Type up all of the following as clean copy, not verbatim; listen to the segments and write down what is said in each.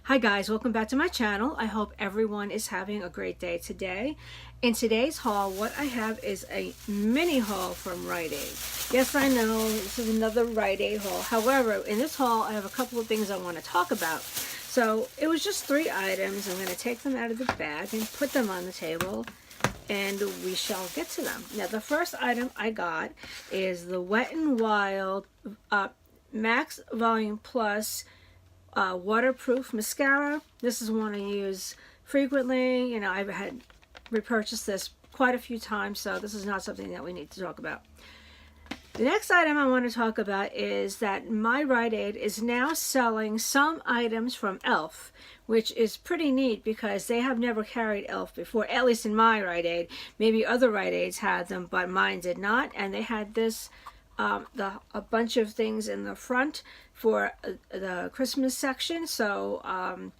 Hi guys, welcome back to my channel. I hope everyone is having a great day today. In today's haul, what I have is a mini haul from Rite Aid. Yes, I know this is another Rite Aid haul. However, in this haul, I have a couple of things I want to talk about. So it was just 3 items. I'm going to take them out of the bag and put them on the table, and we shall get to them. Now, the first item I got is the Wet n Wild Max Volume Plus waterproof mascara. This is one I use frequently. You know, I've had repurchased this quite a few times, so this is not something that we need to talk about. The next item I want to talk about is that my Rite Aid is now selling some items from e.l.f., which is pretty neat because they have never carried e.l.f. before, at least in my Rite Aid. Maybe other Rite Aids had them, but mine did not, and they had this a bunch of things in the front for the Christmas section. So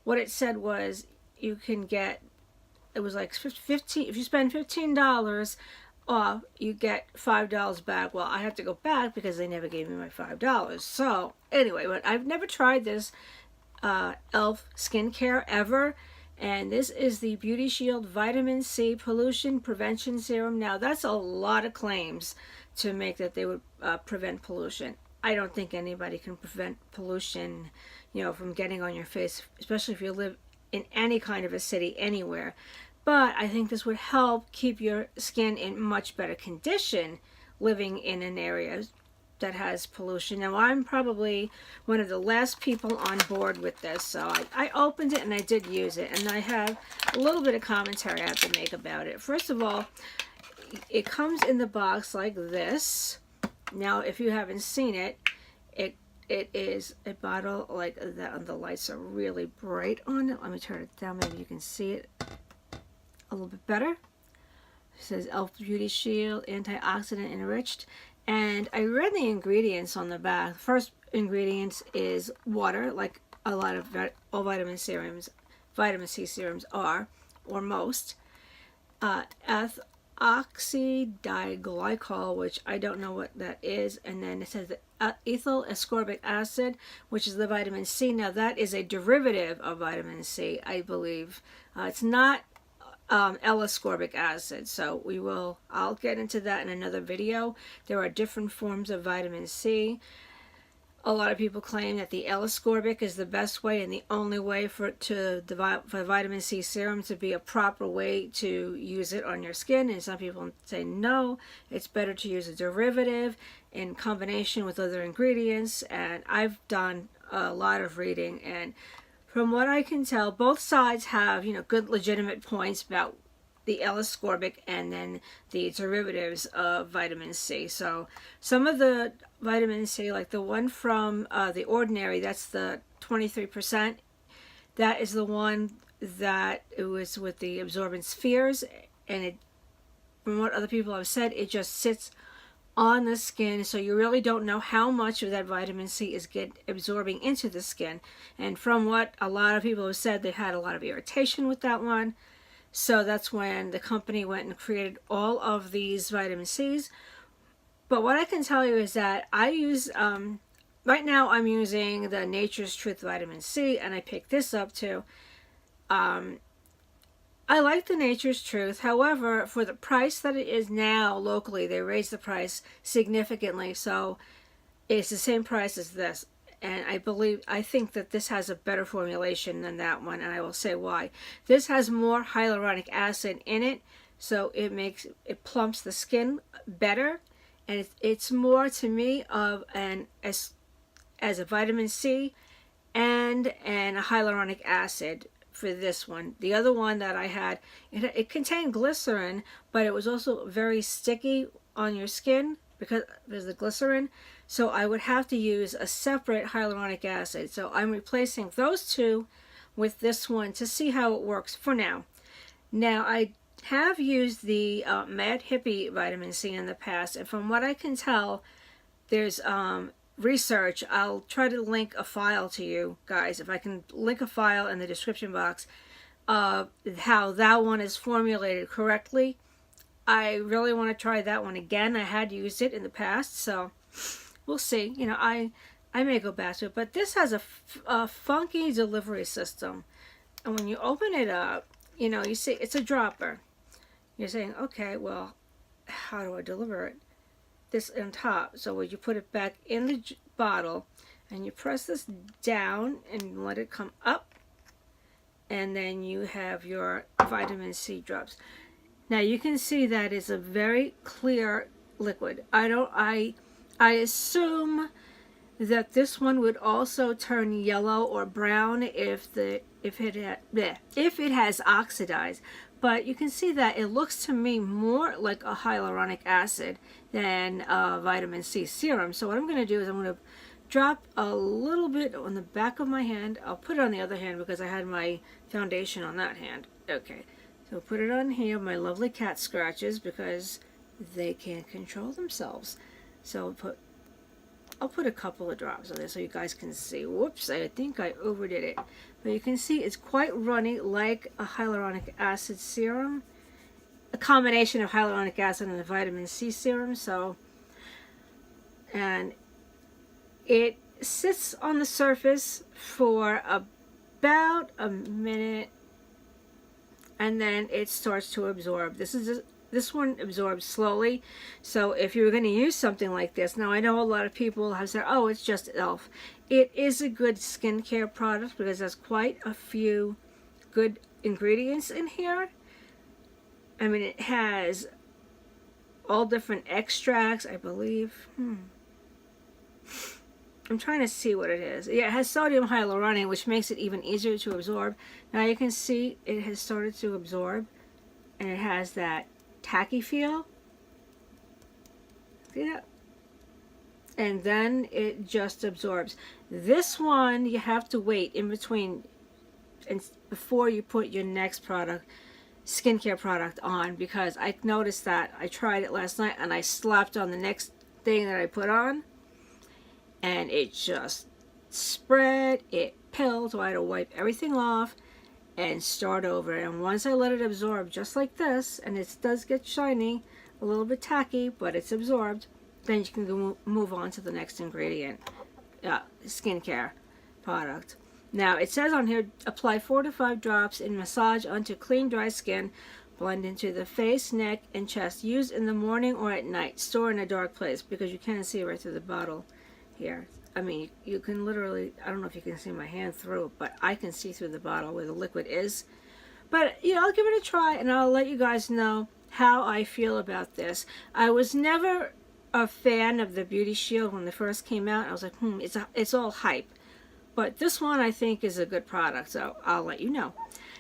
what it said was you can get, it was like 15, if you spend $15 off, you get $5 back. Well, I have to go back because they never gave me my $5. So anyway, but I've never tried this e.l.f. skincare ever. And this is the Beauty Shield Vitamin C Pollution Prevention Serum. Now, that's a lot of claims to make that they would prevent pollution. I don't think anybody can prevent pollution, you know, from getting on your face, especially if you live in any kind of a city anywhere. But I think this would help keep your skin in much better condition living in an area that has pollution. Now, I'm probably one of the last people on board with this, so I opened it and I did use it, and I have a little bit of commentary I have to make about it. First of all, it comes in the box like this. Now, if you haven't seen it, it is a bottle like that, and the lights are really bright on it. Let me turn it down, maybe you can see it a little bit better. It says e.l.f. Beauty Shield, antioxidant enriched. And I read the ingredients on the back. The first ingredient is water, like a lot of all vitamin C serums are, or most. Oxydiglycol, which I don't know what that is, and then it says the ethyl ascorbic acid, which is the vitamin C. Now, that is a derivative of vitamin C, I believe. It's not L-ascorbic acid, so I'll get into that in another video. There are different forms of vitamin C. A lot of people claim that the L-ascorbic is the best way and the only way for vitamin C serum to be a proper way to use it on your skin, and some people say no, it's better to use a derivative in combination with other ingredients. And I've done a lot of reading, and from what I can tell, both sides have, you know, good legitimate points about the L-ascorbic and then the derivatives of vitamin C. So some of the vitamin C, like the one from The Ordinary, that's the 23%. That is the one that it was with the absorbent spheres, and it, from what other people have said, it just sits on the skin, so you really don't know how much of that vitamin C is absorbing into the skin. And from what a lot of people have said, they had a lot of irritation with that one. So that's when the company went and created all of these vitamin C's. But what I can tell you is that I use, right now I'm using the Nature's Truth Vitamin C, and I picked this up too. I like the Nature's Truth. However, for the price that it is now locally, they raised the price significantly. So it's the same price as this. And I think that this has a better formulation than that one, and I will say why. This has more hyaluronic acid in it, so it plumps the skin better, and it's more to me of as a vitamin C and a hyaluronic acid for this one. The other one that I had, it contained glycerin, but it was also very sticky on your skin because there's the glycerin. So I would have to use a separate hyaluronic acid. So I'm replacing those two with this one to see how it works for now. Now, I have used the Mad Hippie vitamin C in the past, and from what I can tell, there's research. I'll try to link a file to you guys, if I can link a file in the description box of how that one is formulated correctly. I really want to try that one again. I had used it in the past, so we'll see. You know, I may go back to it, but this has a funky delivery system. And when you open it up, you know, you see it's a dropper. You're saying, okay, well, how do I deliver it? This on top. So when you put it back in the bottle, and you press this down and let it come up, and then you have your vitamin C drops. Now you can see that it's a very clear liquid. I assume that this one would also turn yellow or brown if it has oxidized. But you can see that it looks to me more like a hyaluronic acid than a vitamin C serum. So what I'm going to do is I'm going to drop a little bit on the back of my hand. I'll put it on the other hand because I had my foundation on that hand. Okay, so put it on here, my lovely cat scratches, because they can't control themselves. So I'll put a couple of drops on there so you guys can see. Whoops, I think I overdid it. But you can see it's quite runny, like a hyaluronic acid serum. A combination of hyaluronic acid and a vitamin C serum. So, and it sits on the surface for about a minute, and then it starts to absorb. This one absorbs slowly. So if you were going to use something like this, now I know a lot of people have said, oh, it's just e.l.f. It is a good skincare product because there's quite a few good ingredients in here. I mean, it has all different extracts, I believe. I'm trying to see what it is. Yeah, it has sodium hyaluronate, which makes it even easier to absorb. Now you can see it has started to absorb, and it has that tacky feel. See that? And then it just absorbs. This one you have to wait in between and before you put your next product, skincare product, on, because I noticed that I tried it last night and I slapped on the next thing that I put on, and it just spread, it pilled, so I had to wipe everything off and start over. And once I let it absorb just like this, and it does get shiny, a little bit tacky, but it's absorbed, then you can go move on to the next ingredient, skincare product. Now it says on here, apply 4 to 5 drops and massage onto clean dry skin, blend into the face, neck, and chest. Use in the morning or at night. Store in a dark place, because you can't see right through the bottle here. I mean, you can literally, I don't know if you can see my hand through it, but I can see through the bottle where the liquid is. But, you know, I'll give it a try, and I'll let you guys know how I feel about this. I was never a fan of the Beauty Shield when they first came out. I was like, it's all hype. But this one I think is a good product, so I'll let you know.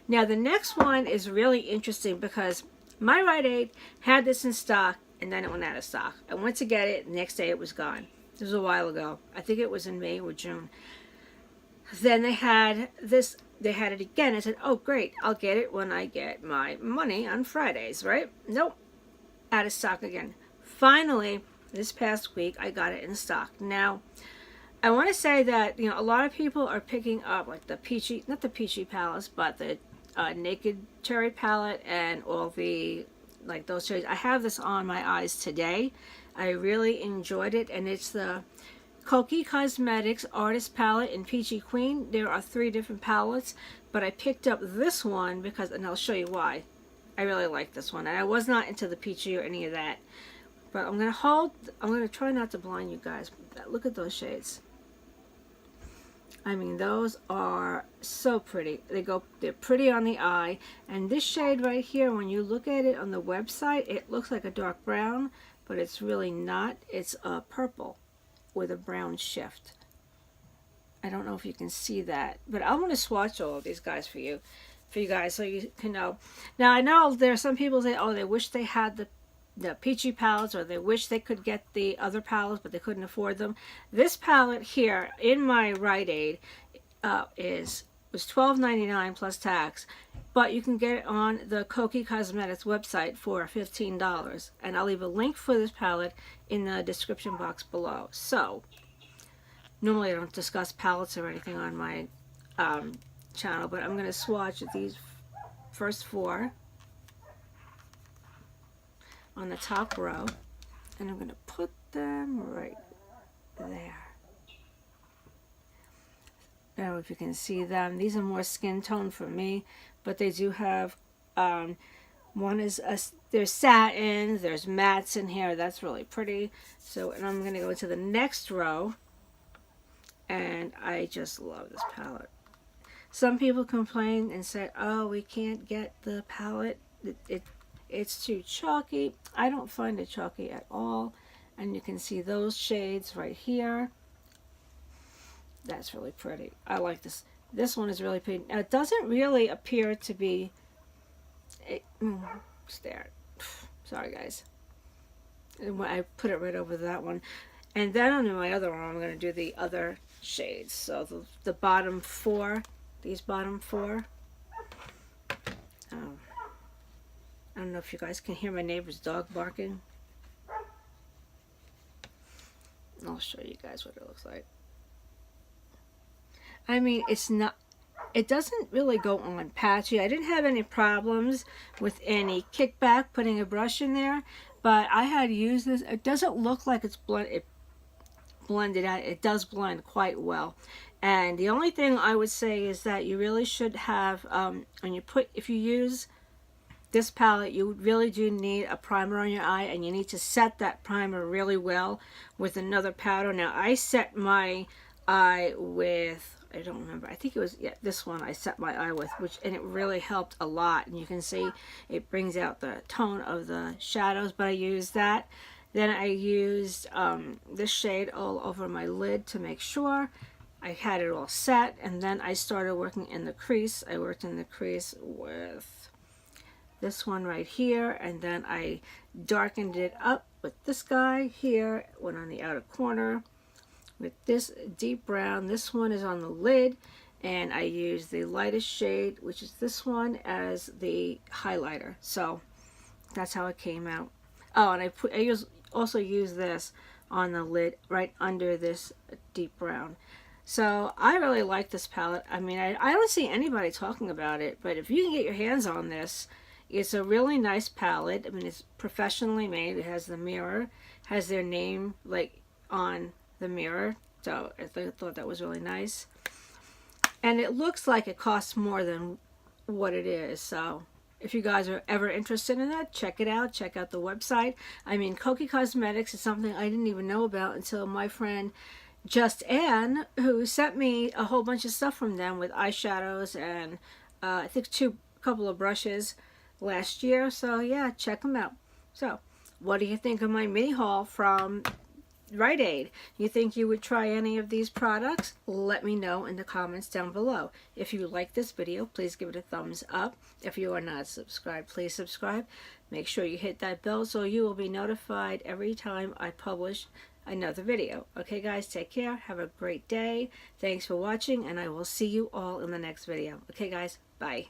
Now the next one is really interesting because my Rite Aid had this in stock, and then it went out of stock. I went to get it, the next day it was gone. This was a while ago. I think it was in May or June. Then they had this, they had it again. I said, oh great, I'll get it when I get my money on Fridays, right? Nope, out of stock again. Finally, this past week, I got it in stock. Now, I want to say that, you know, a lot of people are picking up like the Peachy, not the Peachy palettes, but the Naked Cherry palette and all the, like those cherries. I have this on my eyes today. I really enjoyed it, and it's the Kokie Cosmetics Artist Palette in Peachy Queen. There are 3 different palettes, but I picked up this one because, and I'll show you why. I really like this one, and I was not into the Peachy or any of that. But I'm going to try not to blind you guys. Look at those shades. I mean, those are so pretty. They're pretty on the eye. And this shade right here, when you look at it on the website, it looks like a dark brown, but it's really not. It's a purple with a brown shift. I don't know if you can see that, but I'm going to swatch all of these guys for you guys, so you can know. Now I know there are some people say, oh, they wish they had the Peachy palettes, or they wish they could get the other palettes, but they couldn't afford them. This palette here in my Rite Aid was $12.99 plus tax, but you can get it on the Kokie Cosmetics website for $15, and I'll leave a link for this palette in the description box below. So normally I don't discuss palettes or anything on my channel, but I'm going to swatch these first 4 on the top row, and I'm going to put them right there. I don't know if you can see them. These are more skin tone for me, but they do have, one is, there's satin, there's mattes in here. That's really pretty. So, and I'm going to go to the next row, and I just love this palette. Some people complain and say, oh, we can't get the palette. It's too chalky. I don't find it chalky at all. And you can see those shades right here. That's really pretty. I like this. This one is really pretty. Now, it doesn't really appear to be... There. Sorry, guys. I put it right over that one. And then on my other one, I'm going to do the other shades. So the bottom four, these bottom four. I don't know if you guys can hear my neighbor's dog barking. I'll show you guys what it looks like. I mean, it doesn't really go on patchy. I didn't have any problems with any kickback putting a brush in there, but I had used this. It doesn't look like it's blended out. It does blend quite well. And the only thing I would say is that you really should have, if you use this palette, you really do need a primer on your eye, and you need to set that primer really well with another powder. Now, I set my eye with, I don't remember, I think it was, yeah, this one I set my eye with, and it really helped a lot. And you can see it brings out the tone of the shadows, but I used that. Then I used this shade all over my lid to make sure I had it all set. And then I started working in the crease. I worked in the crease with this one right here, and then I darkened it up with this guy here, went on the outer corner with this deep brown. This one is on the lid, and I used the lightest shade, which is this one, as the highlighter. So that's how it came out. Oh, and I also use this on the lid right under this deep brown. So I really like this palette. I mean, I don't see anybody talking about it, but if you can get your hands on this, it's a really nice palette. I mean, it's professionally made. It has the mirror, has their name like on the mirror. So I thought that was really nice. And it looks like it costs more than what it is. So if you guys are ever interested in that, check it out. Check out the website. I mean, Kokie Cosmetics is something I didn't even know about until my friend Just Ann, who sent me a whole bunch of stuff from them with eyeshadows and I think a couple of brushes last year. So yeah, check them out. So what do you think of my mini haul from Rite? You think you would try any of these products? Let me know in the comments down below. If you like this video, please give it a thumbs up. If you are not subscribed, please subscribe. Make sure you hit that bell so you will be notified every time I publish another video. Okay guys, take care. Have a great day. Thanks for watching, and I will see you all in the next video. Okay guys, bye.